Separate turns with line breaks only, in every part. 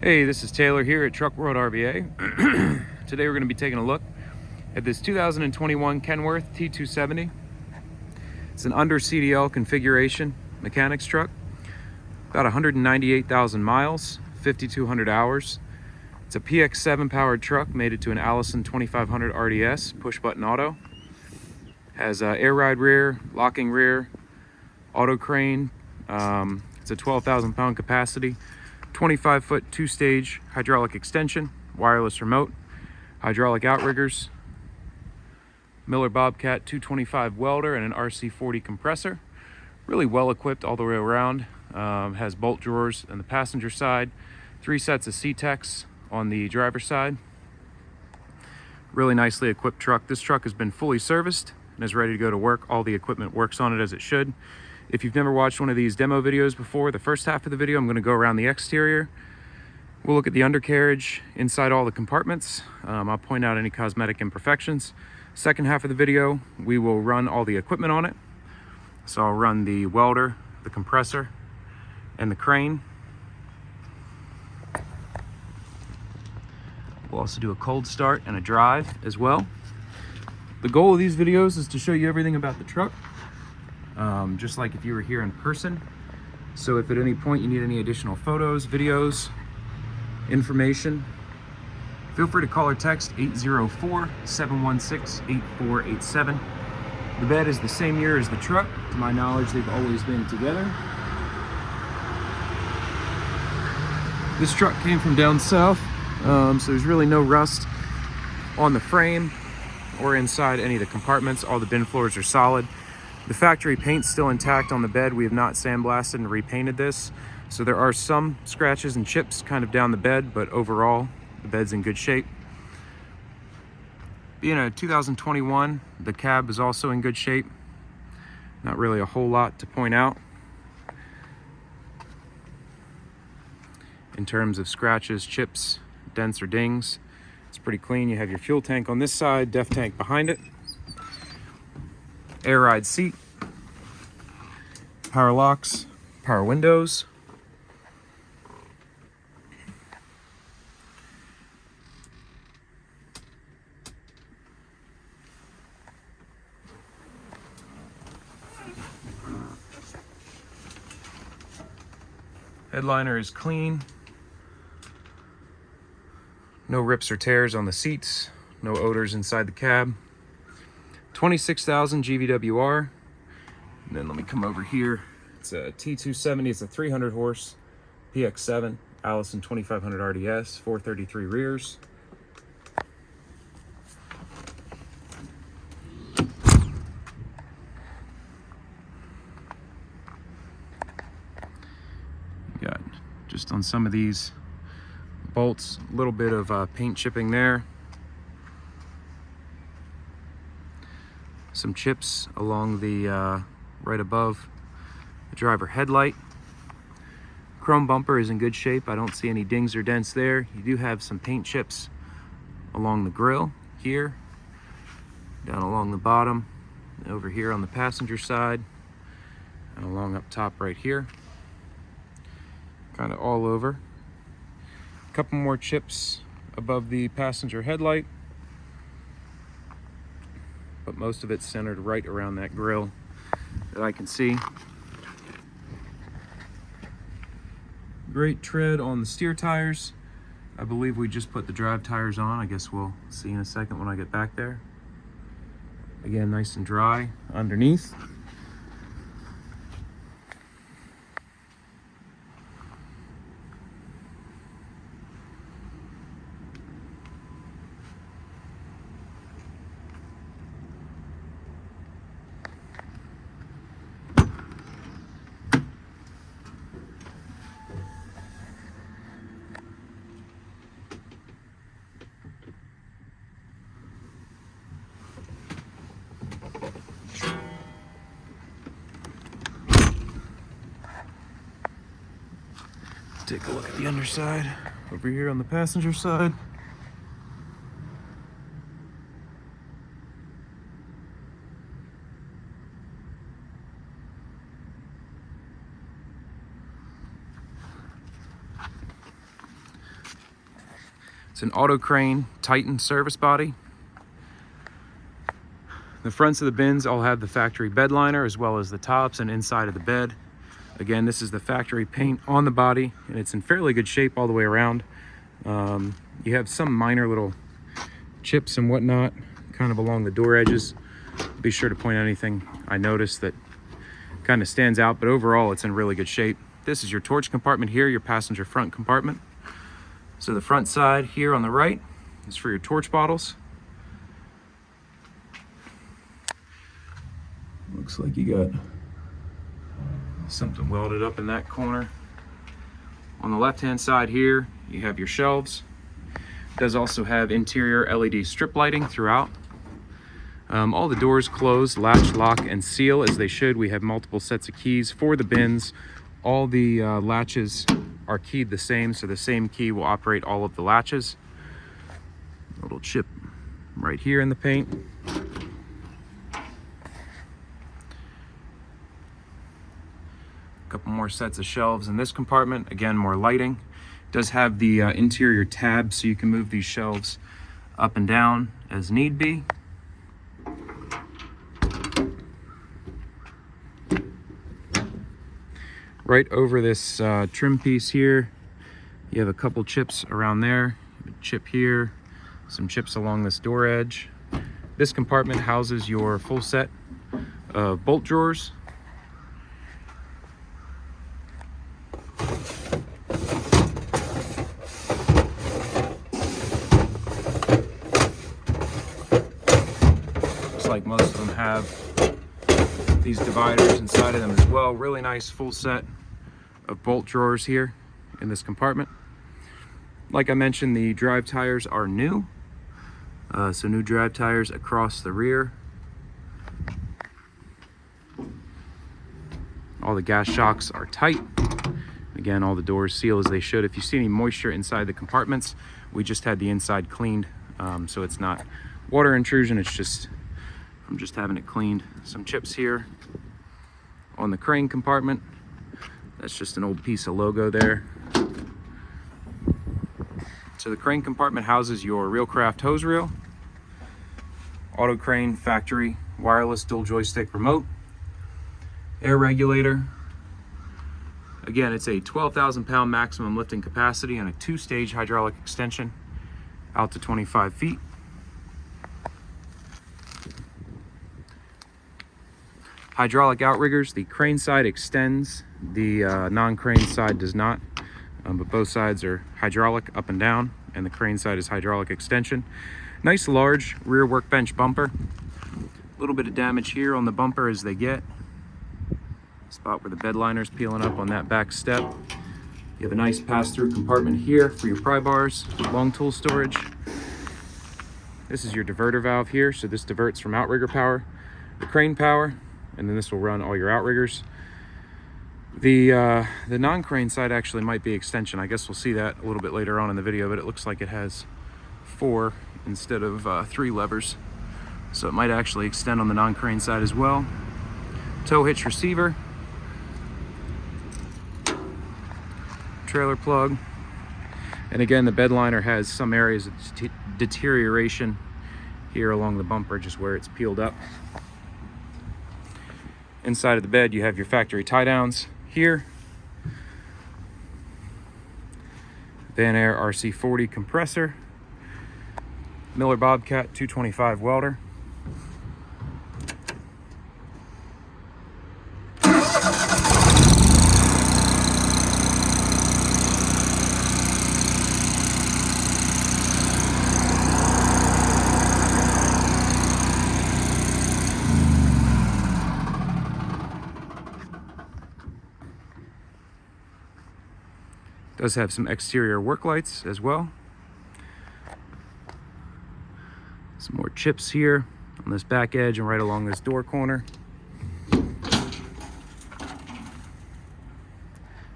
Hey, this is Taylor here at Truck World RVA. Today we're going to be taking a look at this 2021 Kenworth T270. It's an under CDL configuration mechanics truck, about 198,000 miles, 5,200 hours. It's a PX7 powered truck, made it to an Allison 2500 RDS, push button auto. Has air ride rear, locking rear, Autocrane. It's a 12,000 pound capacity. 25-foot two-stage hydraulic extension, wireless remote, hydraulic outriggers, Miller Bobcat 225 welder, and an RC40 compressor. Really well equipped all the way around. Has bolt drawers on the passenger side, 3 sets of CTechs on the driver's side. Really nicely equipped truck. This truck has been fully serviced and is ready to go to work. All the equipment works on it as it should. If you've never watched one of these demo videos before, the first half of the video, I'm going to go around the exterior. We'll look at the undercarriage, inside all the compartments. I'll point out any cosmetic imperfections. Second half of the video, we will run all the equipment on it. So I'll run the welder, the compressor, and the crane. We'll also do a cold start and a drive as well. The goal of these videos is to show you everything about the truck. Just like if you were here in person. So if at any point you need any additional photos, videos, information, feel free to call or text 804-716-8487. The bed is the same year as the truck. To my knowledge, they've always been together. This truck came from down south, so there's really no rust on the frame or inside any of the compartments. All the bin floors are solid. The factory paint's still intact on the bed. We have not sandblasted and repainted this. So there are some scratches and chips kind of down the bed, but overall, the bed's in good shape. Being a 2021, the cab is also in good shape. Not really a whole lot to point out in terms of scratches, chips, dents, or dings. It's pretty clean. You have your fuel tank on this side, def tank behind it. Air ride seat, power locks, power windows. Headliner is clean. No rips or tears on the seats. No odors inside the cab. 26,000 GVWR. And then let me come over here. It's a T270. It's a 300 horse PX7 Allison 2500 RDS, 433 rears. Got just on some of these bolts, a little bit of paint chipping there. Some chips along the right above the driver headlight. Chrome bumper is in good shape. I don't see any dings or dents there. You do have some paint chips along the grille here, down along the bottom, over here on the passenger side, and along up top right here. Kind of all over. A couple more chips above the passenger headlight, but most of it's centered right around that grille that I can see. Great tread on the steer tires. I believe we just put the drive tires on. I guess we'll see in a second when I get back there. Again, nice and dry underneath. Take a look at the underside over here on the passenger side. It's an Autocrane Titan service body. The fronts of the bins all have the factory bed liner as well as the tops and inside of the bed. Again, this is the factory paint on the body, and it's in fairly good shape all the way around. You have some minor little chips and whatnot kind of along the door edges. Be sure to point out anything I noticed that kind of stands out, but overall it's in really good shape. This is your torch compartment here, your passenger front compartment. So the front side here on the right is for your torch bottles. Looks like you got something welded up in that corner. On the left hand side here you have your shelves. It does also have interior LED strip lighting throughout. All the doors close, latch, lock, and seal as they should. We have multiple sets of keys for the bins. All the latches are keyed the same, so the same key will operate all of the latches. A little chip right here in the paint. A couple more sets of shelves in this compartment. Again, more lighting. It does have the interior tabs, so you can move these shelves up and down as need be. Right over this trim piece here, you have a couple chips around there, a chip here, some chips along this door edge. This compartment houses your full set of bolt drawers. Looks like most of them have these dividers inside of them as well. Really nice full set of bolt drawers here in this compartment. Like I mentioned, the drive tires are new. So new drive tires across the rear. All the gas shocks are tight. Again, all the doors seal as they should. If you see any moisture inside the compartments, we just had the inside cleaned. So it's not water intrusion, it's just I'm just having it cleaned. Some chips here on the crane compartment. That's just an old piece of logo there. So the crane compartment houses your Reelcraft hose reel, Autocrane factory wireless dual joystick remote, air regulator. Again, it's a 12,000 pound maximum lifting capacity and a 2-stage hydraulic extension out to 25 feet. Hydraulic outriggers, the crane side extends, the non-crane side does not, but both sides are hydraulic up and down, and the crane side is hydraulic extension. Nice large rear workbench bumper. A little bit of damage here on the bumper as they get. Spot where the bed liner's peeling up on that back step. You have a nice pass-through compartment here for your pry bars, long tool storage. This is your diverter valve here, so this diverts from outrigger power to crane power, and then this will run all your outriggers. The non-crane side actually might be extension. I guess we'll see that a little bit later on in the video, but it looks like it has 4 instead of 3 levers. So it might actually extend on the non-crane side as well. Tow hitch receiver. Trailer plug. And again, the bed liner has some areas of deterioration here along the bumper, just where it's peeled up. Inside of the bed, you have your factory tie downs here. Van Air RC40 compressor. Miller Bobcat 225 welder. Does have some exterior work lights as well. Some more chips here on this back edge and right along this door corner.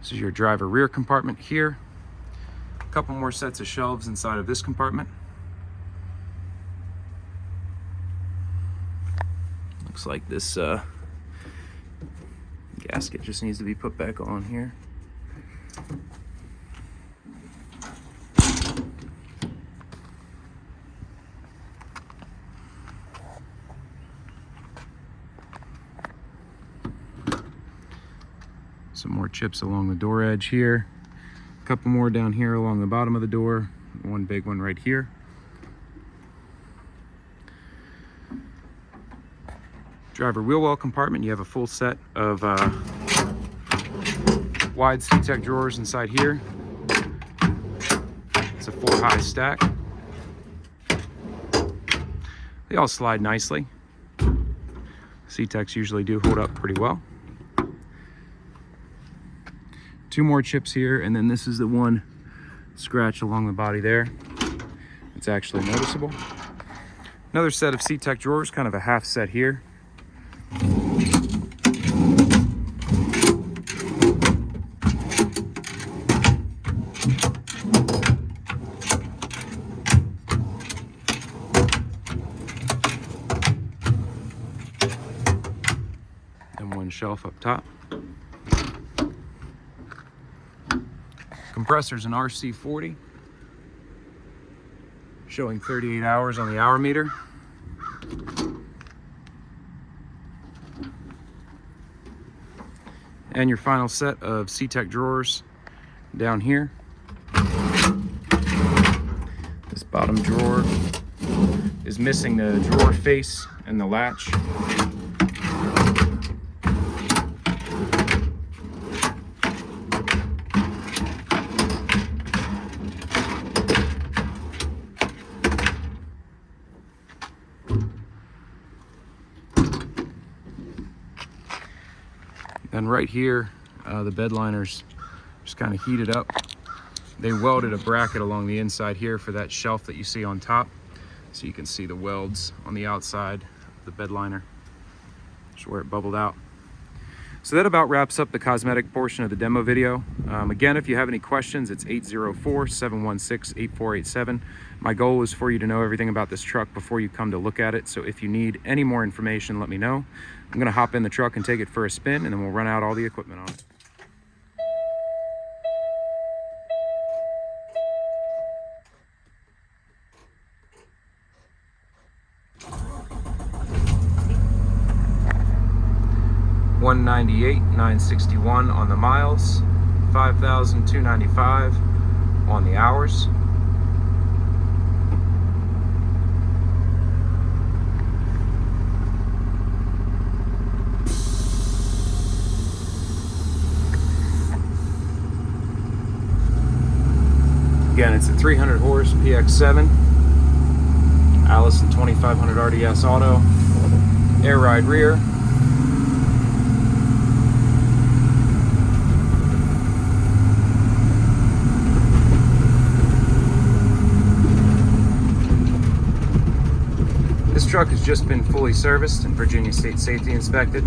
This is your driver rear compartment here. A couple more sets of shelves inside of this compartment. Looks like this gasket just needs to be put back on here. Some more chips along the door edge here. A couple more down here along the bottom of the door. One big one right here. Driver wheel well compartment, you have a full set of wide CTech drawers inside here. It's a 4-high stack. They all slide nicely. CTechs usually do hold up pretty well. 2 more chips here, and then this is the one scratch along the body there. It's actually noticeable. Another set of CTech drawers, kind of a half set here. And one shelf up top. Compressor's an RC40, showing 38 hours on the hour meter. And your final set of CTech drawers down here. This bottom drawer is missing the drawer face and the latch. And right here, the bed liners just kind of heated up. They welded a bracket along the inside here for that shelf that you see on top. So you can see the welds on the outside of the bed liner, just where it bubbled out. So that about wraps up the cosmetic portion of the demo video. Again, if you have any questions, it's 804-716-8487. My goal is for you to know everything about this truck before you come to look at it. So if you need any more information, let me know. I'm gonna hop in the truck and take it for a spin, and then we'll run out all the equipment on it. $198,961 on the miles, 5,295 on the hours. Again, it's a 300 horse PX7, Allison 2500 RDS auto, air ride rear. This truck has just been fully serviced and Virginia State Safety inspected.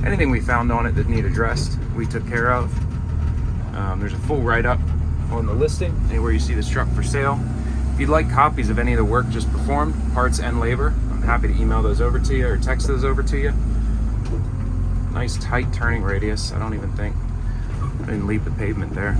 Anything we found on it that need addressed, we took care of. There's a full write-up on the listing, anywhere you see this truck for sale. If you'd like copies of any of the work just performed, parts and labor, I'm happy to email those over to you or text those over to you. Nice tight turning radius. I didn't leave the pavement there.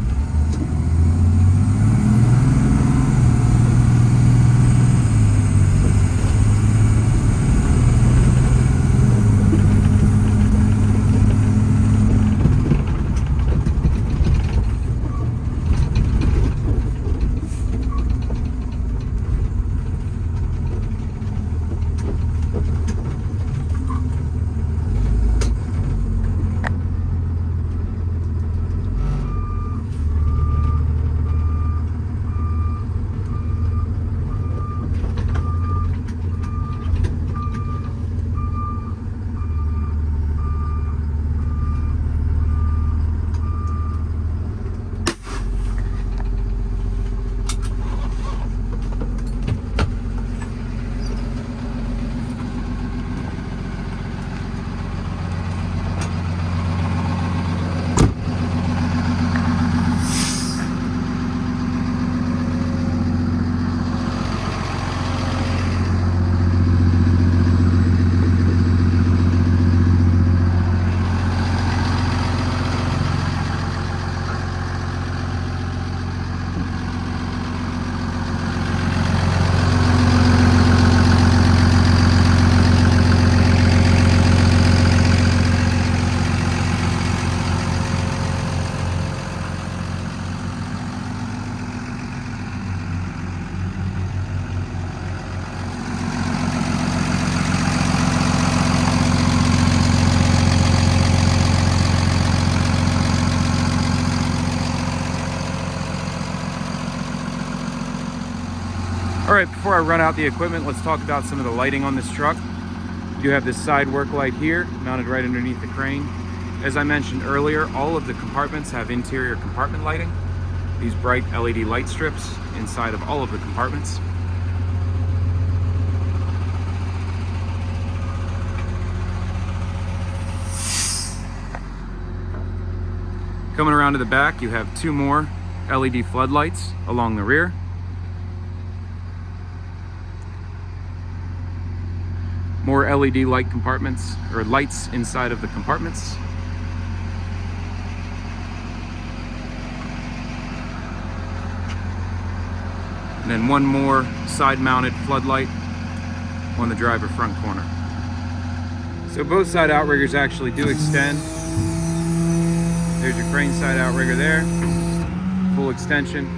All right, before I run out the equipment, let's talk about some of the lighting on this truck. You have this side work light here, mounted right underneath the crane. As I mentioned earlier, all of the compartments have interior compartment lighting. These bright LED light strips inside of all of the compartments. Coming around to the back, you have two more LED floodlights along the rear. More LED light compartments, or lights inside of the compartments. And then one more side-mounted floodlight on the driver front corner. So both side outriggers actually do extend. There's your crane side outrigger there, full extension.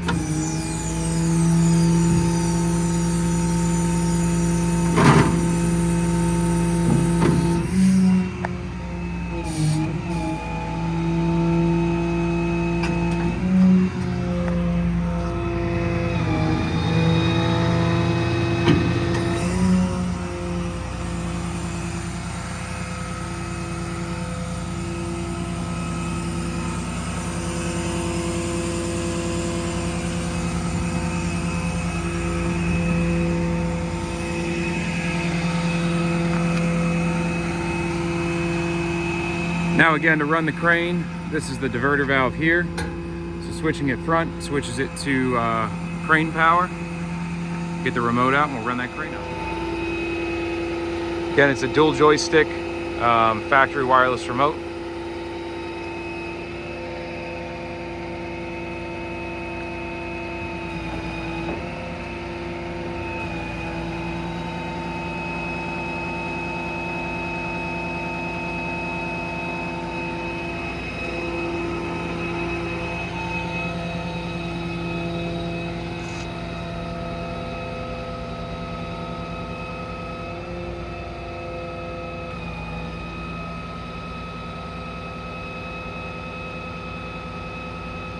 Now again, to run the crane, this is the diverter valve here. So switching it front, switches it to crane power. Get the remote out and we'll run that crane up. Again, it's a dual joystick factory wireless remote.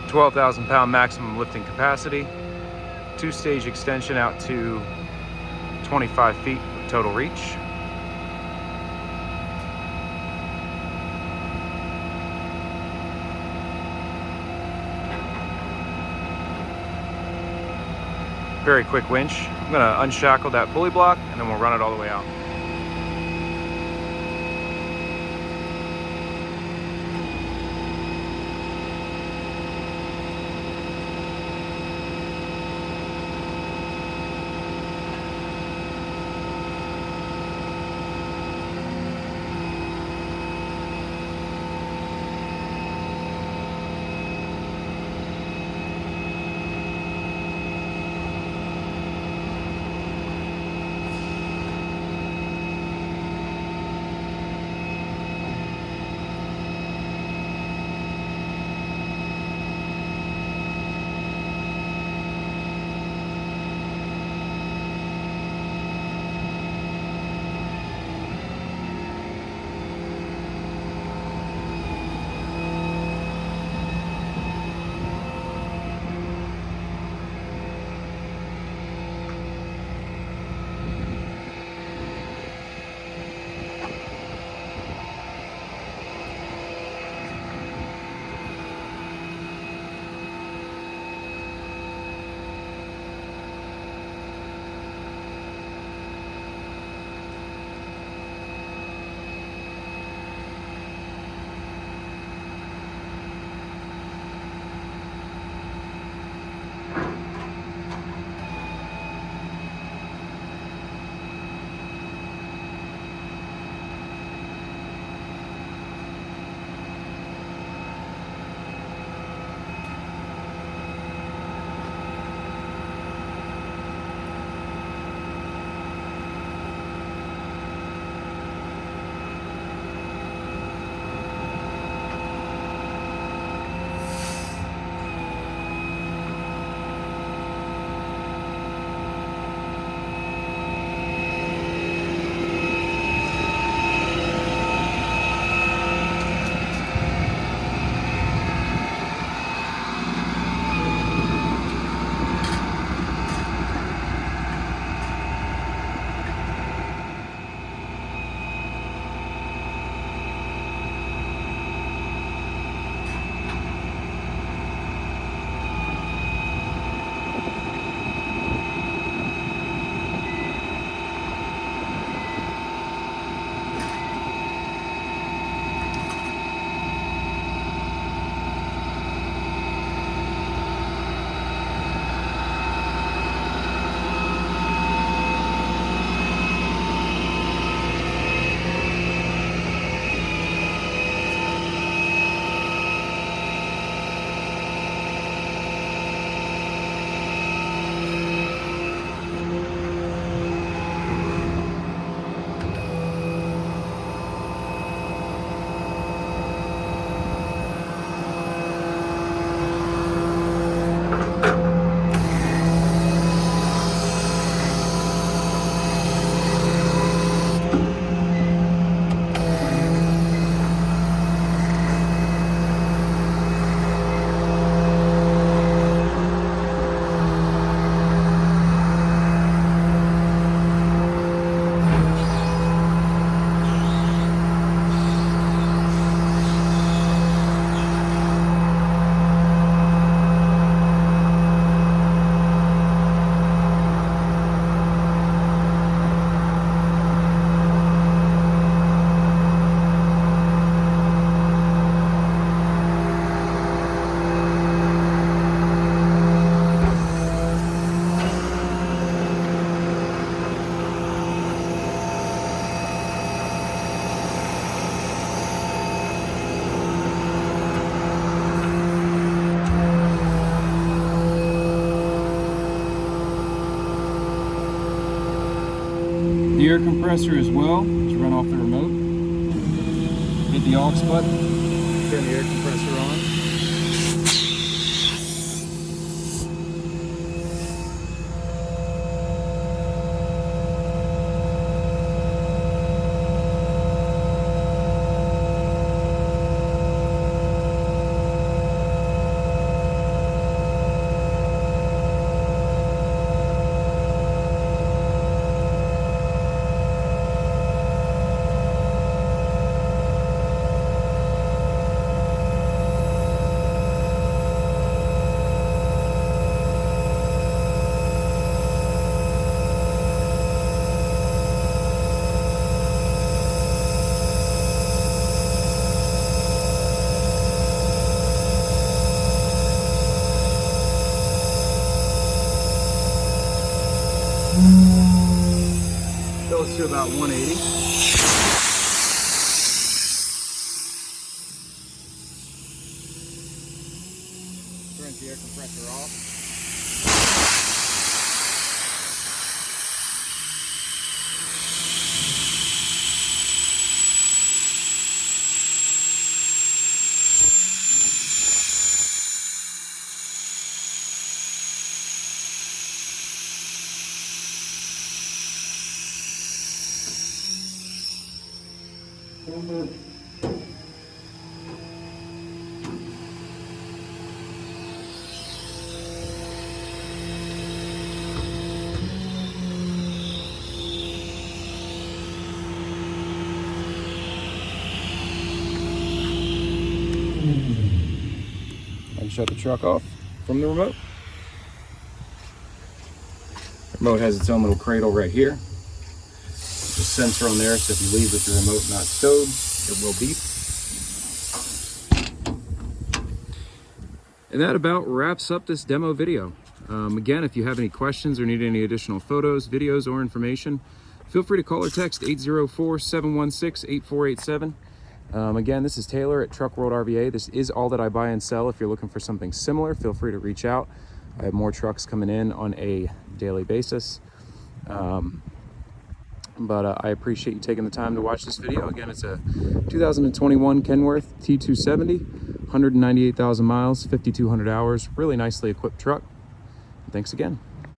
£12,000 maximum lifting capacity, two-stage extension out to 25 feet total reach. Very quick winch. I'm going to unshackle that pulley block and then we'll run it all the way out. air compressor as well. Let's run off the remote. Hit the aux button. Turn the air compressor on. Fill us to about 180. Turn the air compressor off. And shut the truck off from the remote. The remote has its own little cradle right here. There's a sensor on there, so if you leave with your remote not stowed, it will beep. And that about wraps up this demo video. Again, if you have any questions or need any additional photos, videos, or information, feel free to call or text 804-716-8487. Again, this is Taylor at Truck World RVA. This is all that I buy and sell. If you're looking for something similar, feel free to reach out. I have more trucks coming in on a daily basis. But I appreciate you taking the time to watch this video. Again, it's a 2021 Kenworth T270, 198,000 miles, 5,200 hours, really nicely equipped truck. Thanks again.